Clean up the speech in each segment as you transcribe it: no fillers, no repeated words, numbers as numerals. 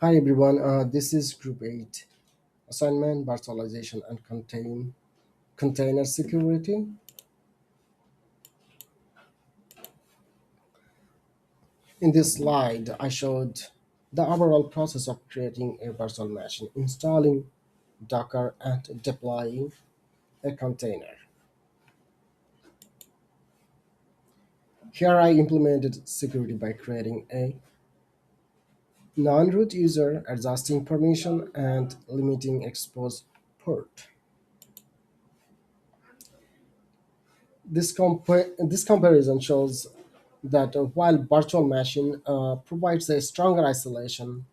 Hi everyone, this is Group 8 assignment Virtualization and Container Security. In this slide, I showed the overall process of creating a virtual machine, installing Docker, and deploying a container. Here I implemented security by creating a non-root user, adjusting permission, and limiting expose port. This comparison shows that while virtual machine provides a stronger isolation,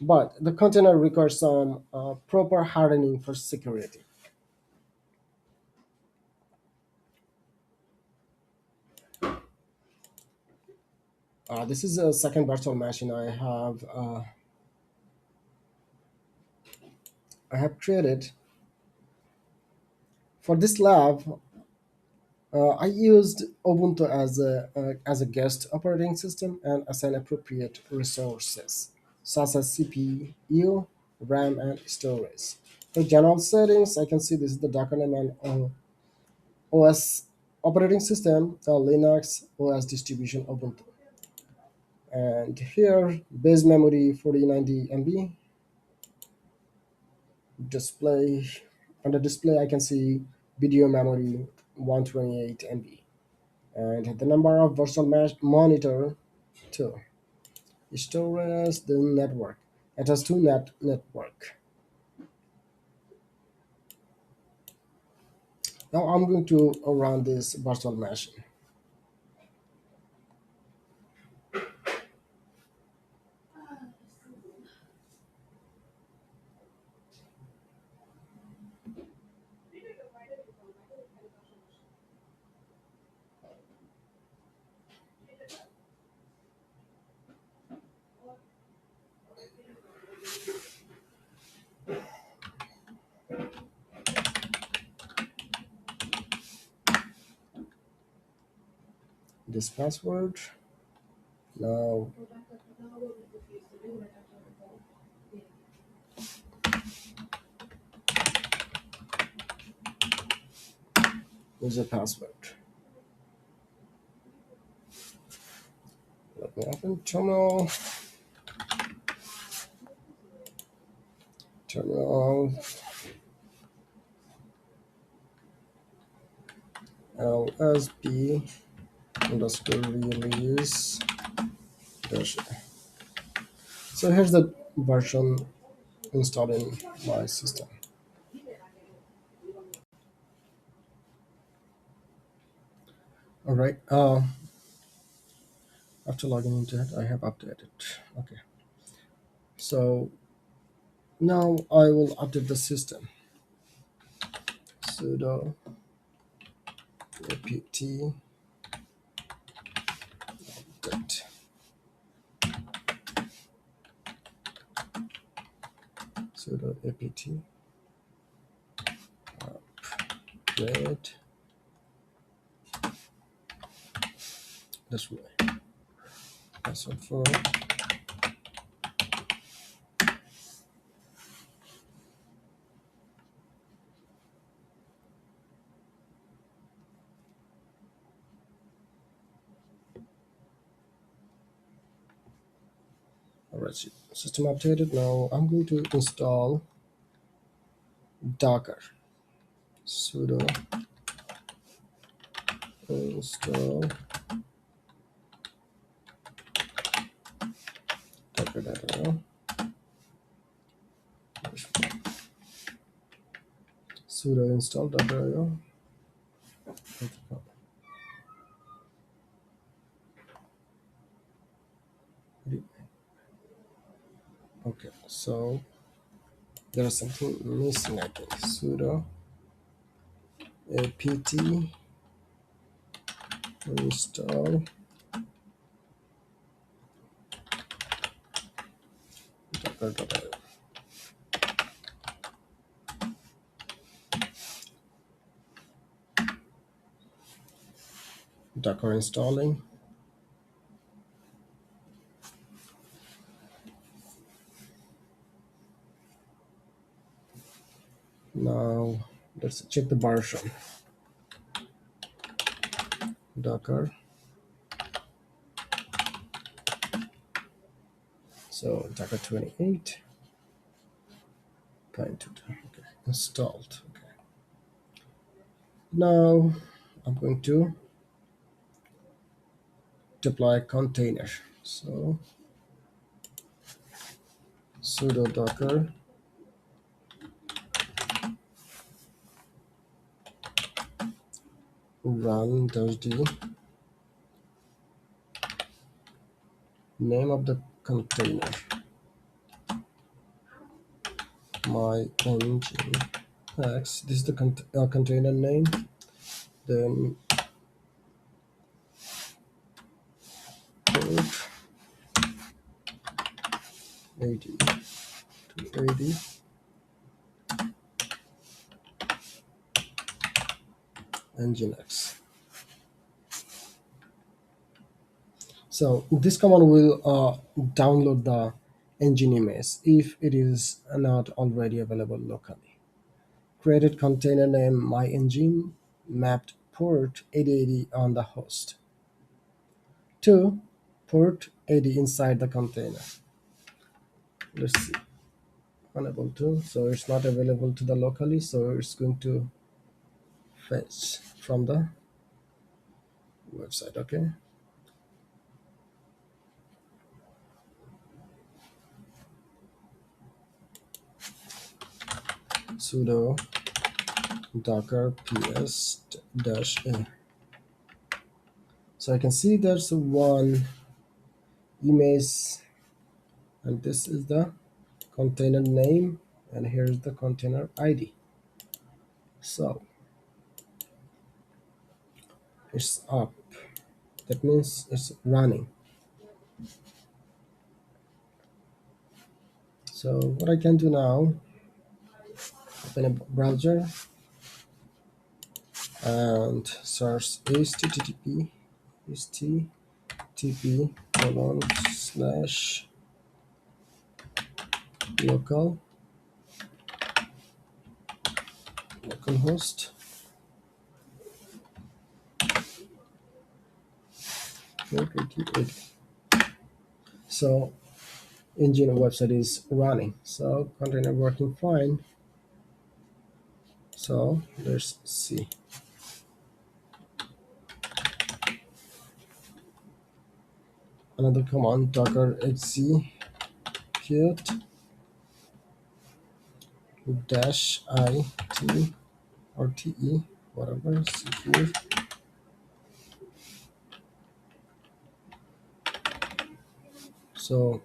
but the container requires some proper hardening for security. This is a second virtual machine I have created. For this lab, I used Ubuntu as a guest operating system and assign appropriate resources such as CPU, RAM, and storage. For general settings, I can see this is the Docker name and OS operating system, Linux OS distribution Ubuntu. And here, base memory 4090 MB, display. On the display, I can see video memory 128 MB. And the number of virtual monitor 2. Storage, the network. It has two network. Now I'm going to run this virtual machine. This password. Now user password. Let me open terminal lsb underscore release dash. So here's the version installed in my system. All right. After logging into it, I have updated. Okay. So now I will update the system. Sudo apt update. Sudo apt update this way. Password for. All right. System updated. Now I'm going to install Docker. Sudo install Docker. Sudo install Docker. Okay, so there is something missing. I think sudo apt install docker. Docker installing. Now let's check the version. Docker. So Docker 28.22. Okay, installed. Okay. Now I'm going to deploy a container. So sudo docker run -d name of the container my Nginx. This is the container name. Then port 80 to 80 Nginx. So this command will download the Nginx if it is not already available locally. Created container name mygin mapped port 8080 on the host to port 80 inside the container. Let's see. Unable to, so it's not available to the locally, so it's going to fetch from the website. Okay, sudo docker ps dash a. So I can see there's one image, and this is the container name, and here's the container ID. So it's up. That means it's running. So what I can do now, open a browser and search http colon slash local localhost 488. So engine website is running, so container working fine. So let's see. Another command, docker execute dash it or te, whatever, secure. So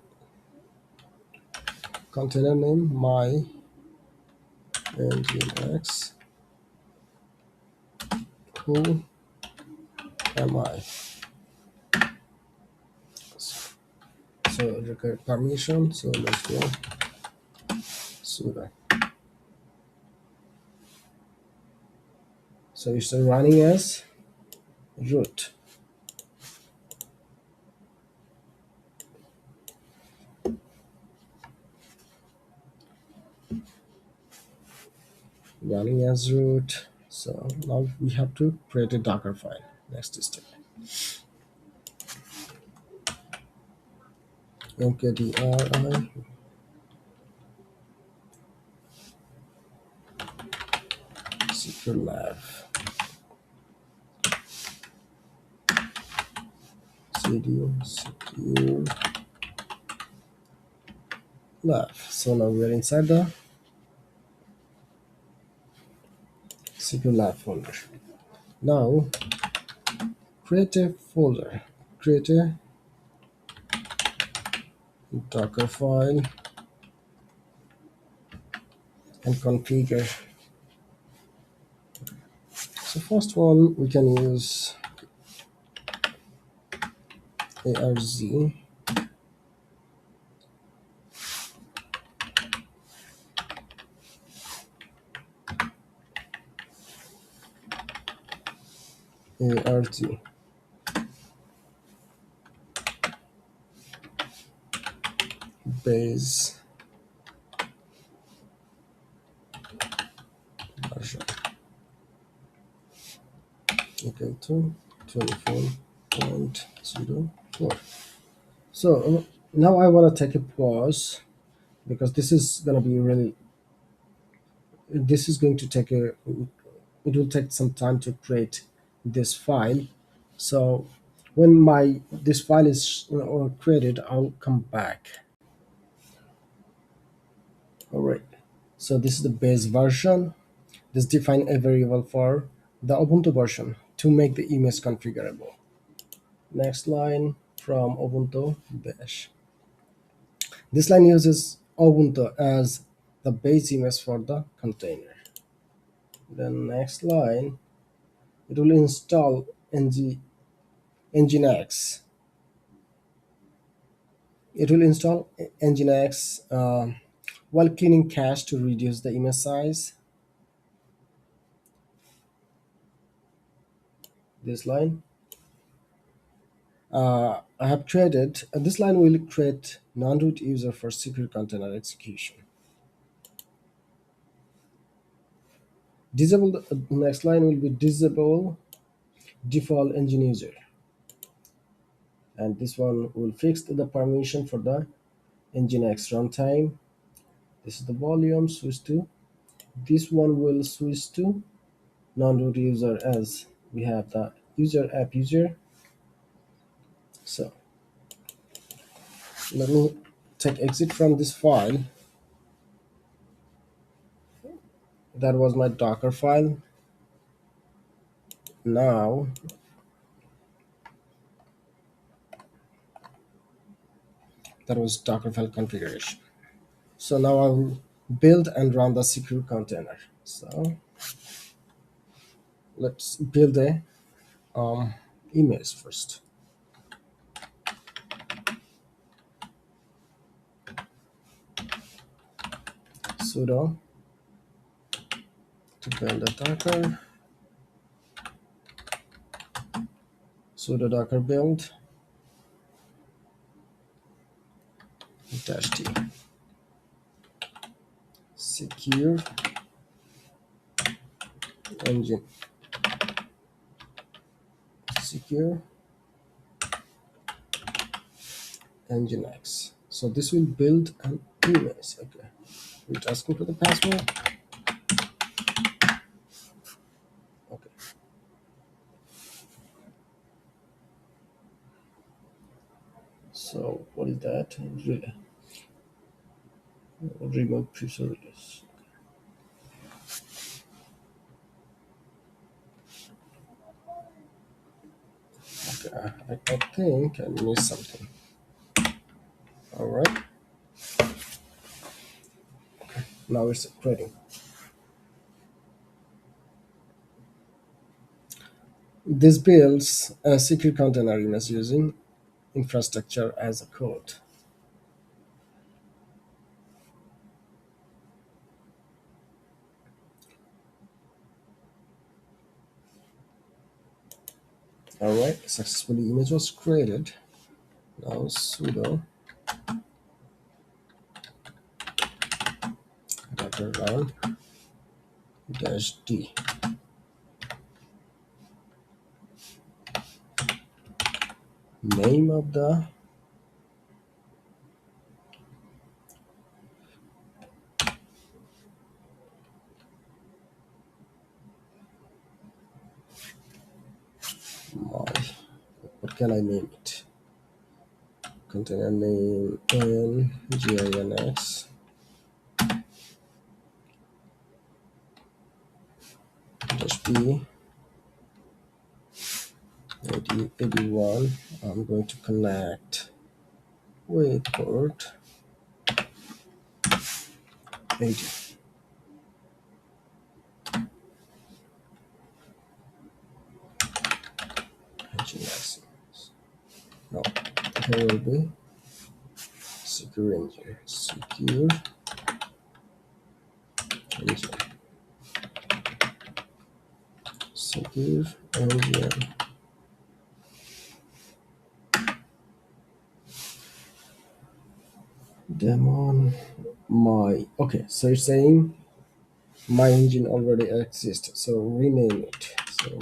container name my nginx, who am I? So require permission, so let's go sudo. So it's running as root. Running as root. So now we have to create a Docker file. Next step. mkdir secure lab cd secure lab. So now we are inside the secure lab folder. Now create a folder. Create a Docker file and configure. So first one we can use arz arz base Ubuntu 24.04. So now I want to take a pause because this is going to take a it will take some time to create this file. So when my this file is created, I'll come back. All right. So this is the base version. This define a variable for the Ubuntu version to make the image configurable. Next line from Ubuntu bash. This line uses Ubuntu as the base image for the container. Then next line, it will install Nginx. It will install Nginx while cleaning cache to reduce the image size. This line. I have created, this line will create non-root user for secure container execution. Disable the next line will be disable default engine user, and this one will fix the permission for the Nginx runtime. This is the volume switch to. This one will switch to non-root user as we have the user app user. So let me take exit from this file. That was my Docker file. Now that was Dockerfile configuration. So now I will build and run the secure container. So let's build a image first. Sudo to build a Docker. Sudo Docker build -t secure engine secure Nginx. So this will build an image. Okay, it's asking for the password. Okay, so what is that? Remote previous release. Okay, I think I missed something. All right, now it's creating. This builds a secure container image using infrastructure as a code. All right, successfully image was created. Now sudo docker run -d. Name of the my what can I name it? Container name Nginx -b 81. I'm going to connect with port 80. Nginx. No, here will be secure engine. Secure engine. Secure engine. Daemon my. Okay, so it's saying my engine already exists, so rename it.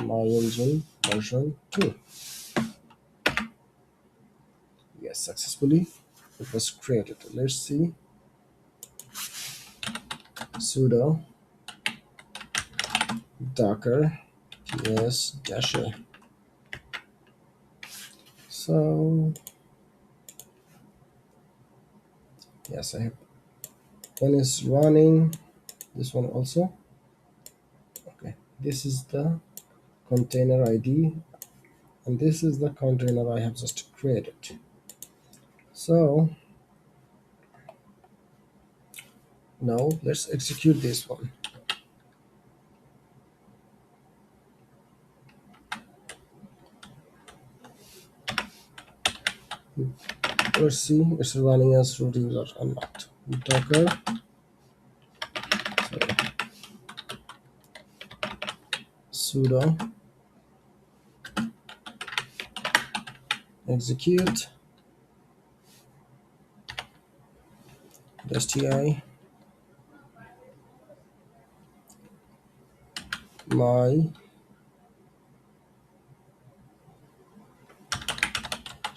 my engine version 2. Yes, successfully it was created. Let's see. Sudo docker ps dash a. So yes, I have one is running. This one also. Okay, this is the container ID, and this is the container I have just created. So now let's execute this one. Let's see it's running as root user or not. Docker sudo execute sti my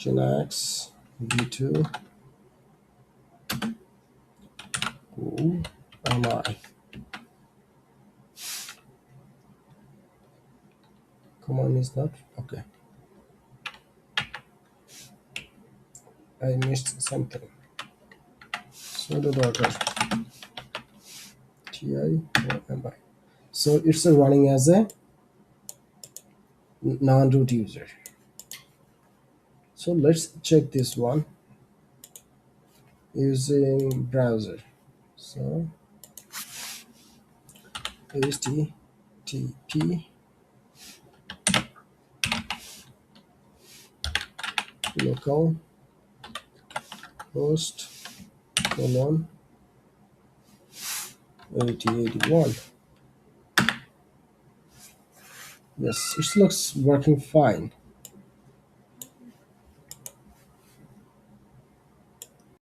Nginx v2 who am I? Command is not okay. I missed something. Sudo docker ti who am I? So it's running as a non-root user. So let's check this one using browser. So http local host colon 8081. Yes, it looks working fine.